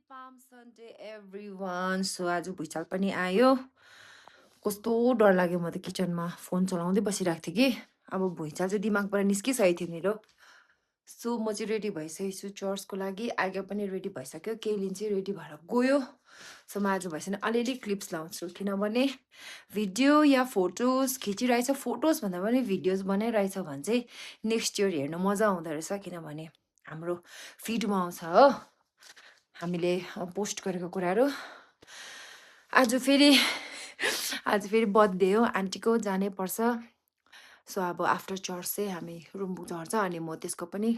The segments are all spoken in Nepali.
Palm Sunday everyone. So आज भुइँचालो पनि आयो कस्तो डर लाग्यो म त किचनमा फोन चलाउँदै बसिरहेको थिएँ कि अब भुइँचालो चाहिँ दिमागबाट निस्किसकेको थियो मेरो सो म चाहिँ रेडी भइसकेको छु चर्चको लागि आगे पनि रेडी भइसक्यो केलिन चाहिँ रेडी भएर गयो सो म आज भएछ भने अलिअलि क्लिप्स लाउँछु किनभने भिडियो या फोटोज खिचिरहेछ फोटोज भन्दा पनि भिडियोज बनाइरहेछ भने चाहिँ नेक्स्ट इयर हेर्न मजा आउँदो रहेछ किनभने हाम्रो फिडमा आउँछ हो हामीले पोस्ट गरेको कुराहरू आज फेरि बर्थडे हो आन्टीको जानै पर्छ सो अब आफ्टर चर्च चाहिँ हामी रुम झर्छ अनि म त्यसको पनि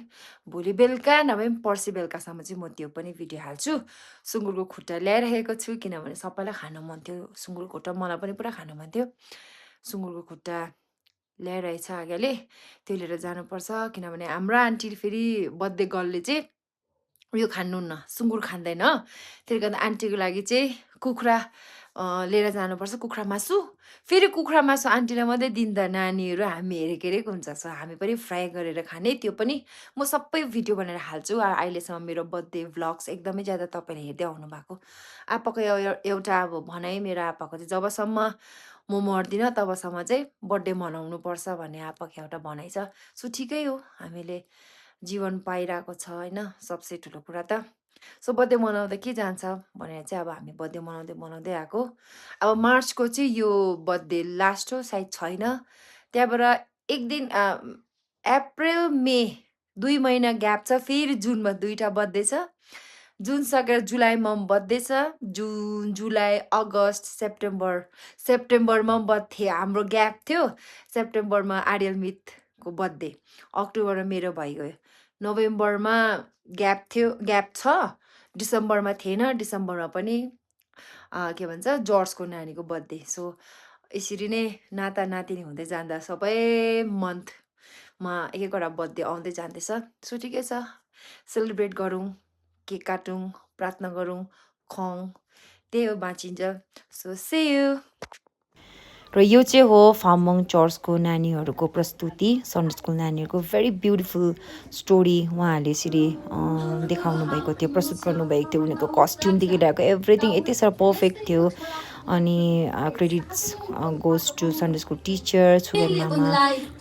भोलि बेलुका नभए पनि पर्सि बेलुकासम्म चाहिँ म त्यो पनि भिडियो हाल्छु सुँगुरको खुट्टा ल्याइरहेको छु किनभने सबैलाई खान मन थियो सुँगुरको खुट्टा मलाई पनि पुरा खान मन थियो सुँगुरको खुट्टा ल्याइरहेछ आगाले त्यो लिएर जानुपर्छ किनभने हाम्रो आन्टी फेरि बर्थडे गर्लले चाहिँ उयो खानुहुन्न सुँगुर खाँदैन त्यसले गर्दा आन्टीको लागि चाहिँ कुखुरा लिएर जानुपर्छ कुखुरा मासु फेरि कुखुरा मासु आन्टीलाई मात्रै दिँदा नानीहरू हामी हेरेको हेरेको हुन्छ सो हामी पनि फ्राई गरेर खाने त्यो पनि म सबै भिडियो बनाएर हाल्छु अहिलेसम्म मेरो बर्थडे भ्लग्स एकदमै ज्यादा तपाईँले हेर्दै आउनु भएको आप्पाको एउटा अब भनाइ मेरो आप्पाको चाहिँ जबसम्म म मर्दिनँ तबसम्म चाहिँ बर्थडे मनाउनु पर्छ भन्ने आप्पाको एउटा भनाइ छ सो ठिकै हो हामीले जीवन पाइरहेको छ होइन सबसे ठुलो कुरा त सो बर्थडे मनाउँदा के जान्छ भनेर चाहिँ अब हामी बर्थडे मनाउँदै आएको अब मार्चको चाहिँ यो बर्थडे लास्ट हो सायद छैन त्यहाँबाट एक दिन अप्रिल मे 2 महिना ग्याप छ फेरि जुनमा 2टा बर्थडे छ जुन सकेर जुलाईमा बर्थडे छ जुन जुलाई अगस्त सेप्टेम्बरमा बर्थडे हाम्रो ग्याप थियो सेप्टेम्बरमा आर्यल मितको बर्थडे अक्टोबरमा मेरो भइगयो नोभेम्बरमा ग्याप छ डिसेम्बरमा थिएन डिसेम्बरमा पनि के भन्छ जर्जको नानीको बर्थडे सो यसरी नै नाता नातिनी हुँदै जाँदा सबै मन्थमा एक एकवटा बर्थडे आउँदै जाँदैछ सो ठिकै छ सेलिब्रेट गरौँ केक काटौँ प्रार्थना गरौँ खाउँ त्यही हो बाँचिन्छ सो सी यू र यो चाहिँ हो फामोङ चर्चको नानीहरूको प्रस्तुति सन्डे स्कुल नानीहरूको भेरी ब्युटिफुल स्टोरी उहाँहरूले यसरी देखाउनु भएको थियो प्रस्तुत गर्नुभएको थियो उनीहरूको कस्ट्युमदेखि लिएको एभ्रिथिङ यति साह्रो पर्फेक्ट थियो अनि credits goes to Sunday school teacher Sugen मामा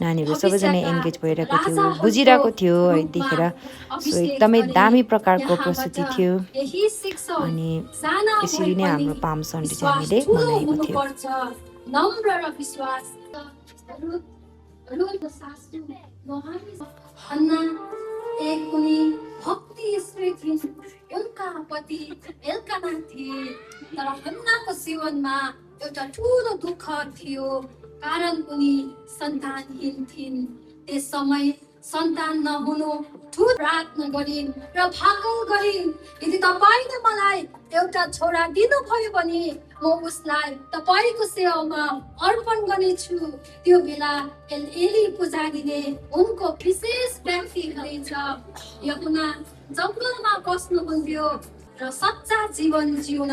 नानीहरू सबैजना एन्गेज भइरहेको थियो बुझिरहेको थियो है देखेर सो एकदमै दामी प्रकारको प्रस्तुति थियो अनि यसरी नै हाम्रो पाम सन्डे चाहिँ हामीले मनाएको थियो नम्र र विश्वास अन्ना एक कुनी भक्ति स्त्री थिइन् उनका पति एल्काना थिए तर हन्नाको जीवनमा एउटा ठुलो दुःख थियो कारण उनी सन्तानहीन थिइन् त्यस समय सन्तान नहुनु ठुलो प्रार्थना गरिन् र भाकल गरिन् यदि तपाईले मलाई एउटा छोरा दिनुभयो भने म उसलाई तपाईको सेवामा अर्पण गर्नेछु त्यो बेला एली पुजारीले उनको विशेष व्यक्ति हुनेछ यहुना जङ्गलमा बस्नुहुन्थ्यो र सच्चा जीवन जिउन